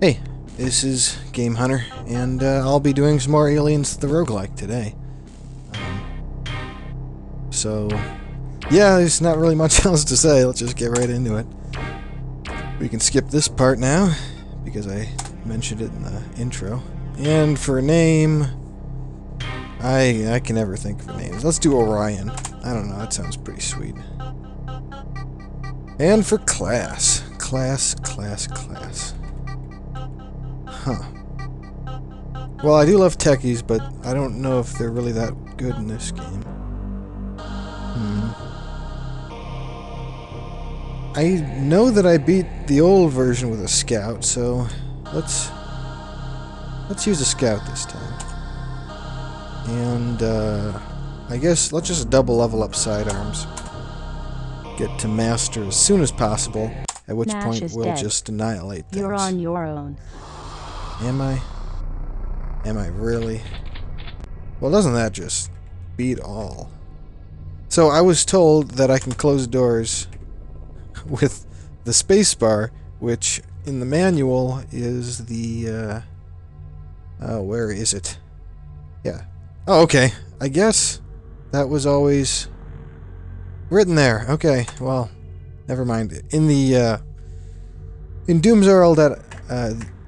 Hey, this is Game Hunter, and I'll be doing some more Aliens the Roguelike today. So, yeah, there's not really much else to say. Let's just get right into it. We can skip this part now, because I mentioned it in the intro. And for a name, I can never think of names. Let's do Orion. I don't know, that sounds pretty sweet. And for class. Class. Huh. Well, I do love techies, but I don't know if they're really that good in this game. I know that I beat the old version with a scout, so let's use a scout this time. And I guess let's just double level up sidearms. Get to master as soon as possible, at which point we'll just annihilate things. You're on your own. Am I? Am I really? Well, doesn't that just beat all? So I was told that I can close doors with the spacebar, which in the manual is the, oh, where is it? Yeah. Oh, okay. I guess that was always written there. Okay, well, never mind. In the, in DoomsRL,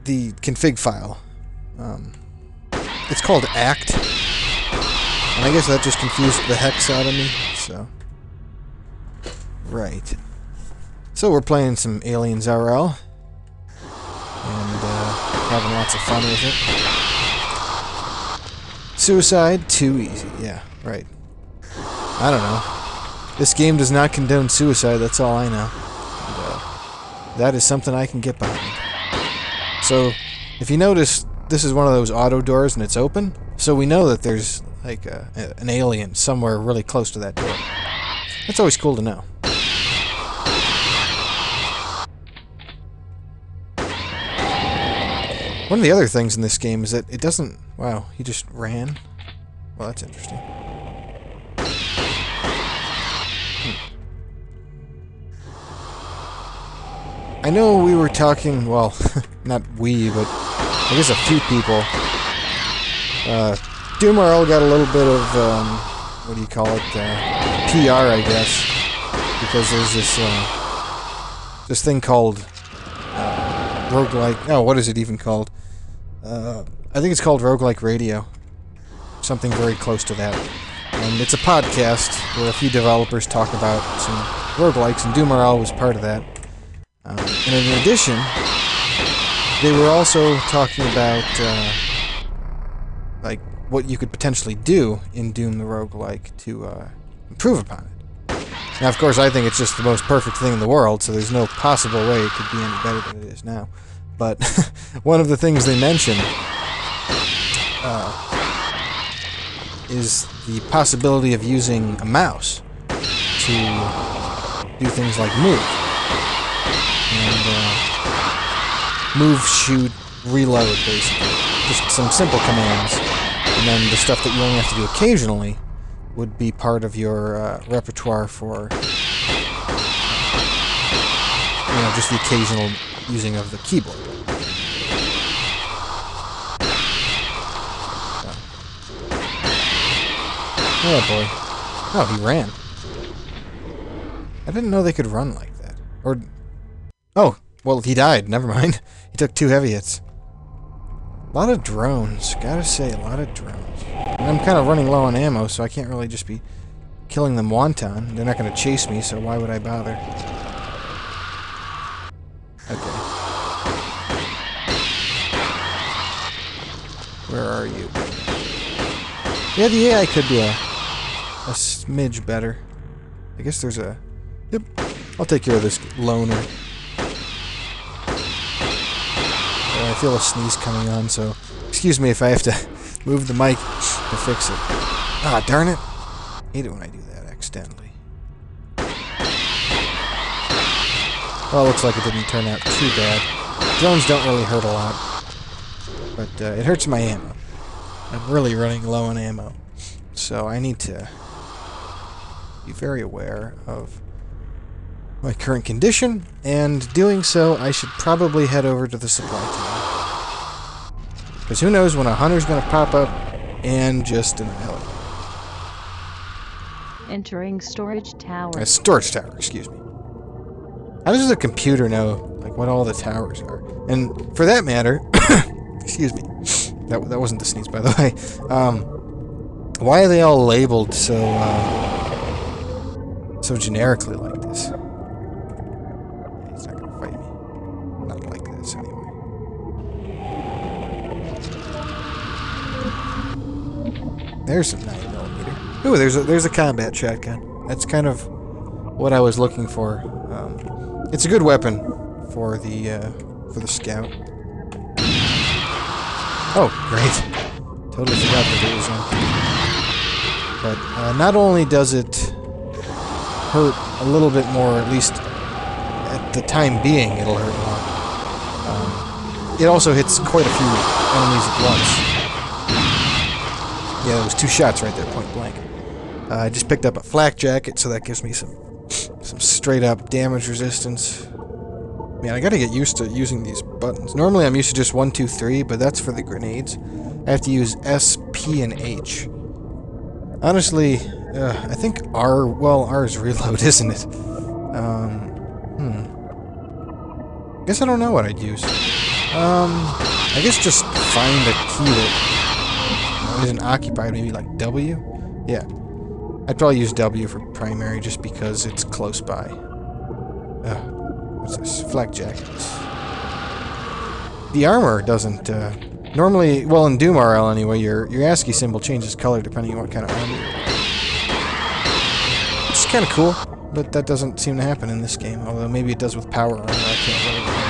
the config file, it's called ACT, and I guess that just confused the hex out of me, so. Right. So we're playing some AliensRL, and having lots of fun with it. Suicide, too easy. Yeah, right. I don't know. This game does not condone suicide, that's all I know. And, that is something I can get behind. So, if you notice, this is one of those auto doors and it's open, so we know that there's, like, an alien somewhere really close to that door. That's always cool to know. One of the other things in this game is that it doesn't... Wow, he just ran? Well, that's interesting. I know we were talking... Well, not we, but I guess a few people. DoomRL got a little bit of... what do you call it? PR, I guess. Because there's this thing called... roguelike... Oh, what is it even called? I think it's called Roguelike Radio. Something very close to that. And it's a podcast where a few developers talk about some roguelikes, and DoomRL was part of that. And in addition, they were also talking about like what you could potentially do in Doom the Roguelike to improve upon it. Now, of course, I think it's just the most perfect thing in the world, so there's no possible way it could be any better than it is now. But one of the things they mention is the possibility of using a mouse to do things like move. And move, shoot, reload, basically. Just some simple commands. And then the stuff that you only have to do occasionally would be part of your repertoire for, you know, just the occasional using of the keyboard. Oh boy. Oh, he ran. I didn't know they could run like that. Or... Oh, well, he died. Never mind. He took 2 heavy hits. A lot of drones. Gotta say, a lot of drones. And I'm kind of running low on ammo, so I can't really just be killing them wanton. They're not going to chase me, so why would I bother? Okay. Where are you? Yeah, the AI could be a smidge better. I guess there's a... Yep. I'll take care of this loner. I feel a sneeze coming on, so excuse me if I have to move the mic to fix it. Ah, darn it. I hate it when I do that accidentally. Well, it looks like it didn't turn out too bad. Drones don't really hurt a lot, but it hurts my ammo. I'm really running low on ammo, so I need to be very aware of my current condition, and doing so, I should probably head over to the supply tower. Because who knows when a hunter's going to pop up and just annihilate. Entering storage tower. A storage tower, excuse me. How does the computer know, like, what all the towers are? And for that matter, excuse me, that wasn't the sneeze, by the way. Why are they all labeled so generically like this? He's not gonna fight me. Not like this, anyway. There's some 9mm. Ooh, there's a combat shotgun. That's kind of what I was looking for. It's a good weapon for the scout. Oh, great! Totally forgot that it was on. But not only does it hurt a little bit more, at least at the time being, it'll hurt more. It also hits quite a few enemies at once. Yeah, it was 2 shots right there, point blank. I just picked up a flak jacket, so that gives me some straight up damage resistance. Man, I gotta get used to using these buttons. Normally I'm used to just 1, 2, 3, but that's for the grenades. I have to use S, P, and H. Honestly, I think R is reload, isn't it? Guess I don't know what I'd use. I guess just find a key that isn't occupied, maybe like W? Yeah. I'd probably use W for primary just because it's close by. What's this? Flak jackets. The armor doesn't, normally, well, in Doom RL anyway, your ASCII symbol changes color depending on what kind of armor you're wearing. It's kind of cool, but that doesn't seem to happen in this game, although maybe it does with power armor, I can't really remember.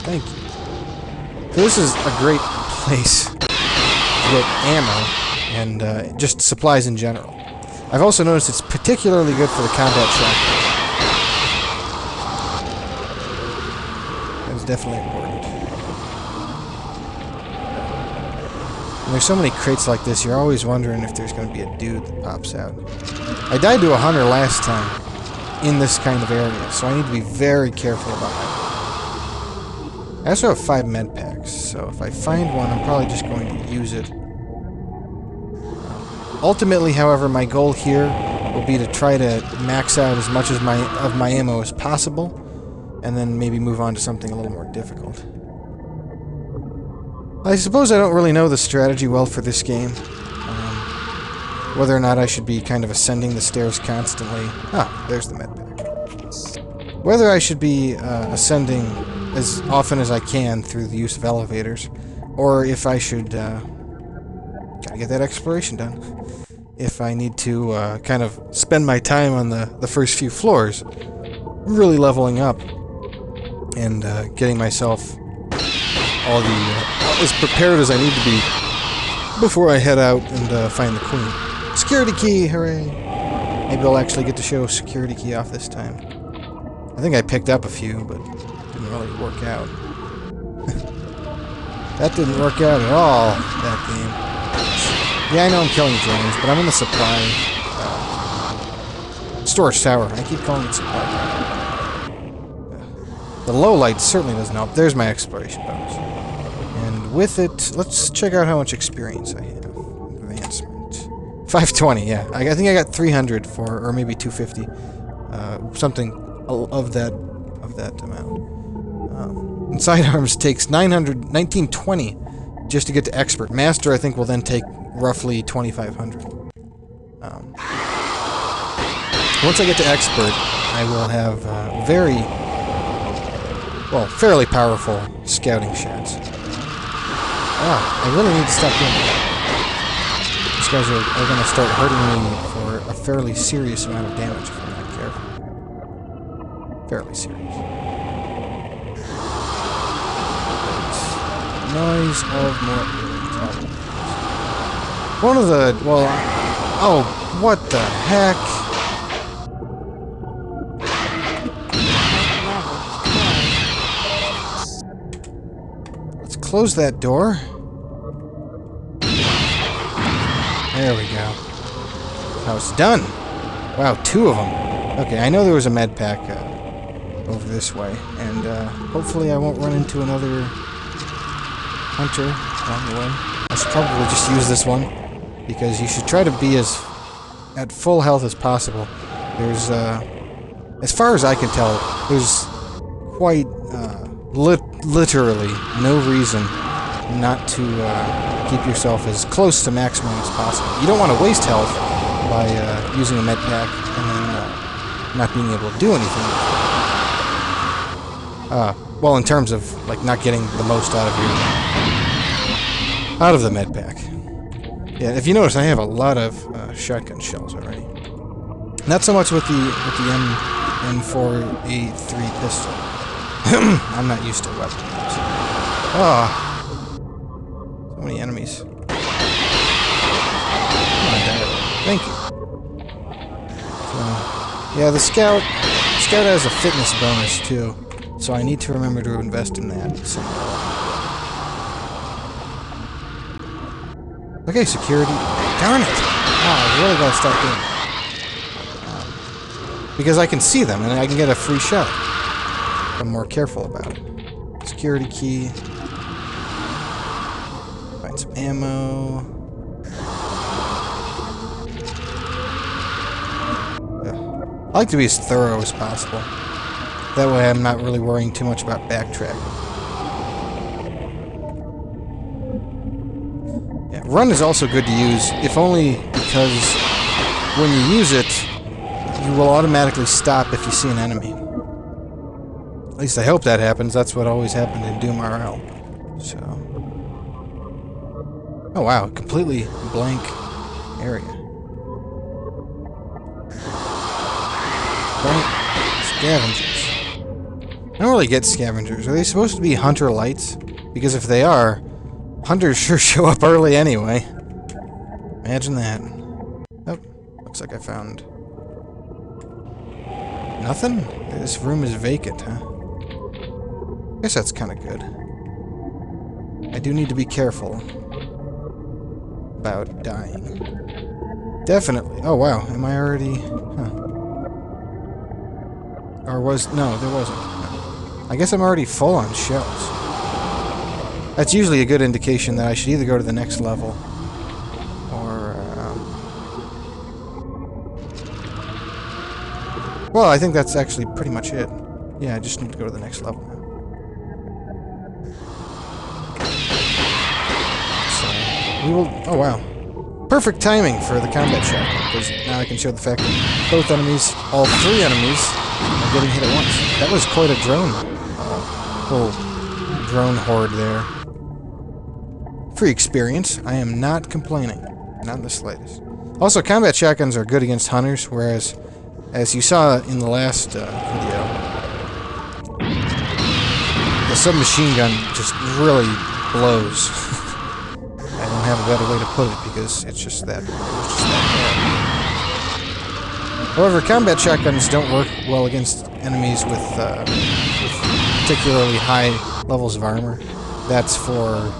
Thank you. So this is a great place to get ammo and just supplies in general. I've also noticed it's particularly good for the combat shotgun. That is definitely important. And there's so many crates like this, you're always wondering if there's going to be a dude that pops out. I died to a hunter last time in this kind of area, so I need to be very careful about my... I also have 5 med packs, so if I find one, I'm probably just going to use it. Ultimately, however, my goal here will be to try to max out as much of my ammo as possible, and then maybe move on to something a little more difficult. I suppose I don't really know the strategy well for this game. Whether or not I should be kind of ascending the stairs constantly. Ah, there's the med pack. Whether I should be ascending as often as I can through the use of elevators, or if I should gotta get that exploration done. If I need to kind of spend my time on the first few floors, really leveling up and getting myself all as prepared as I need to be before I head out and find the queen. Security key, hooray! Maybe I'll actually get to show security key off this time. I think I picked up a few, but didn't really work out. That didn't work out at all, that game. Yeah, I know I'm killing drones, but I'm in the supply... storage tower. I keep calling it supply tower. The low light certainly doesn't help. There's my exploration bonus. And with it, let's check out how much experience I have. Advancement. 520, yeah. I think I got 300 for, or maybe 250. Something of that amount. And sidearms takes 1920 just to get to expert. Master, I think, will then take roughly 2,500. Once I get to expert, I will have fairly powerful scouting shots. I really need to stop doing that. These guys are going to start hurting me for a fairly serious amount of damage if I'm not careful. Fairly serious. Noise of more aliens. One of the... well... oh, what the heck? Let's close that door. There we go. Now it's done. Wow, 2 of them. Okay, I know there was a med pack over this way, and hopefully I won't run into another hunter along the way. I should probably just use this one, because you should try to be at full health as possible. There's, as far as I can tell, there's quite, literally no reason not to, keep yourself as close to maximum as possible. You don't want to waste health by, using a med pack and then, not being able to do anything. Well, in terms of, like, not getting the most out of the med pack. Yeah, if you notice, I have a lot of shotgun shells already. Not so much with the M4A3 pistol. I'm not used to weapons. Ah, so many enemies. Thank you. So, yeah, the scout has a fitness bonus too, so I need to remember to invest in that somehow. Okay, security. Darn it! Oh, I really gotta start doing that. Because I can see them, and I can get a free shot. I'm more careful about it. Security key. Find some ammo. Yeah. I like to be as thorough as possible. That way I'm not really worrying too much about backtracking. Run is also good to use, if only because when you use it, you will automatically stop if you see an enemy. At least I hope that happens. That's what always happened in Doom RL. So. Oh wow, completely blank area. Blank scavengers. I don't really get scavengers. Are they supposed to be hunter lights? Because if they are, hunters sure show up early anyway. Imagine that. Oh, looks like I found nothing? This room is vacant, huh? Guess that's kind of good. I do need to be careful about dying. Definitely. Oh, wow. Am I already... Huh. Or was... No, there wasn't. No. I guess I'm already full on shells. That's usually a good indication that I should either go to the next level or... Well, I think that's actually pretty much it. Yeah, I just need to go to the next level now. So, we will... Oh, wow. Perfect timing for the combat shotgun, because now I can show the fact that both enemies, all three enemies, are getting hit at once. That was quite a drone. Whole drone horde there. Free experience. I am not complaining. Not in the slightest. Also, combat shotguns are good against hunters, whereas, as you saw in the last video, the submachine gun just really blows. I don't have a better way to put it, because it's just that bad. However, combat shotguns don't work well against enemies with particularly high levels of armor. That's for...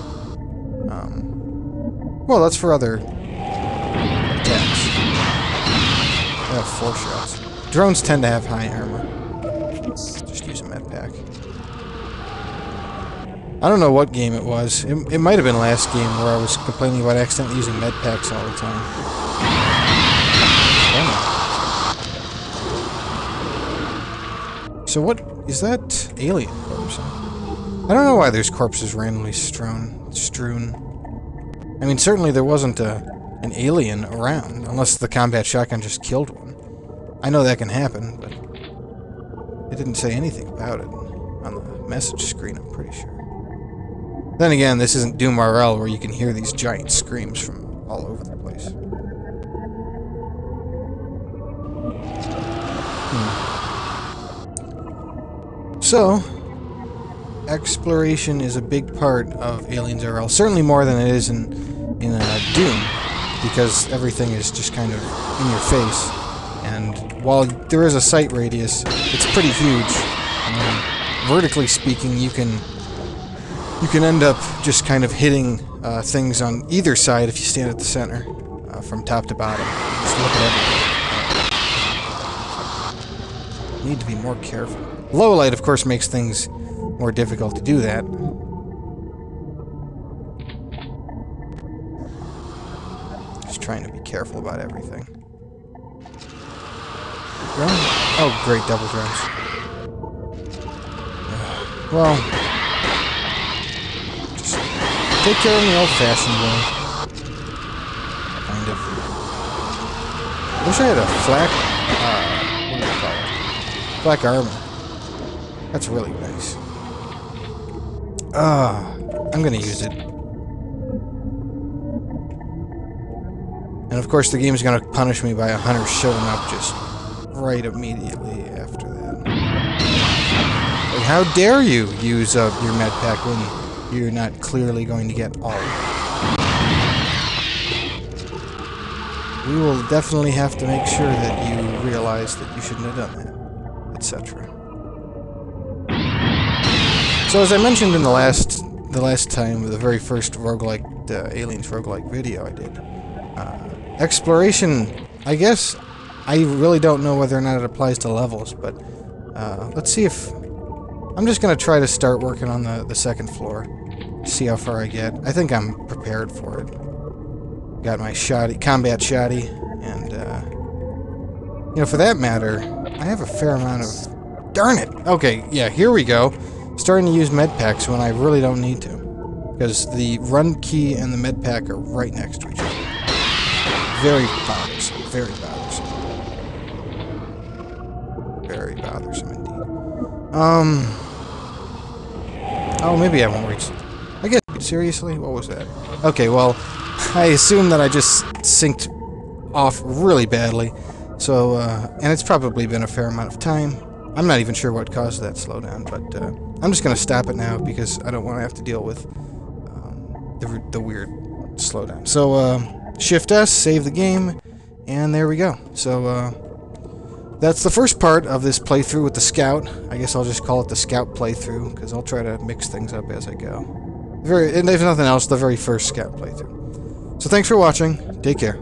well, that's for other attacks. I have 4 shots. Drones tend to have high armor. Just use a med pack. I don't know what game it was. It might have been last game where I was complaining about accidentally using med packs all the time. So what is that alien corpse? I don't know why there's corpses randomly strewn. I mean, certainly there wasn't an alien around, unless the combat shotgun just killed one. I know that can happen, but it didn't say anything about it on the message screen, I'm pretty sure. Then again, this isn't Doom RL where you can hear these giant screams from all over the place. So, exploration is a big part of AliensRL. Certainly more than it is in Doom, because everything is just kind of in your face. And while there is a sight radius, it's pretty huge. Vertically speaking, you can end up just kind of hitting things on either side if you stand at the center, from top to bottom. Just look at everything. Need to be more careful. Low light, of course, makes things more difficult to do that. trying to be careful about everything. Drone? Oh, great, double drones. Well, just take care of them the old-fashioned way. Kind of. I wish I had a flak, what do you call it? Black armor. That's really nice. I'm gonna use it. And of course the game's gonna punish me by a hunter showing up just right immediately after that. Like, how dare you use up your med pack when you're not clearly going to get all of it? We will definitely have to make sure that you realize that you shouldn't have done that, etc. So as I mentioned in the last time, the very first roguelike, Aliens Roguelike video I did, exploration, I guess, I really don't know whether or not it applies to levels, but let's see if... I'm just going to try to start working on the second floor, see how far I get. I think I'm prepared for it. Got my combat shoddy, and, you know, for that matter, I have a fair amount of... Darn it! Okay, yeah, here we go. Starting to use med packs when I really don't need to. Because the run key and the med pack are right next to each other. Very bothersome. Very bothersome. Very bothersome indeed. Oh, maybe I won't reach... I guess... Seriously? What was that? Okay, well, I assume that I just synced off really badly. So, and it's probably been a fair amount of time. I'm not even sure what caused that slowdown, but I'm just going to stop it now because I don't want to have to deal with the weird slowdown. So, Shift S, save the game, and there we go. So, that's the first part of this playthrough with the Scout. I guess I'll just call it the Scout playthrough, because I'll try to mix things up as I go. And if nothing else, the very first Scout playthrough. So thanks for watching. Take care.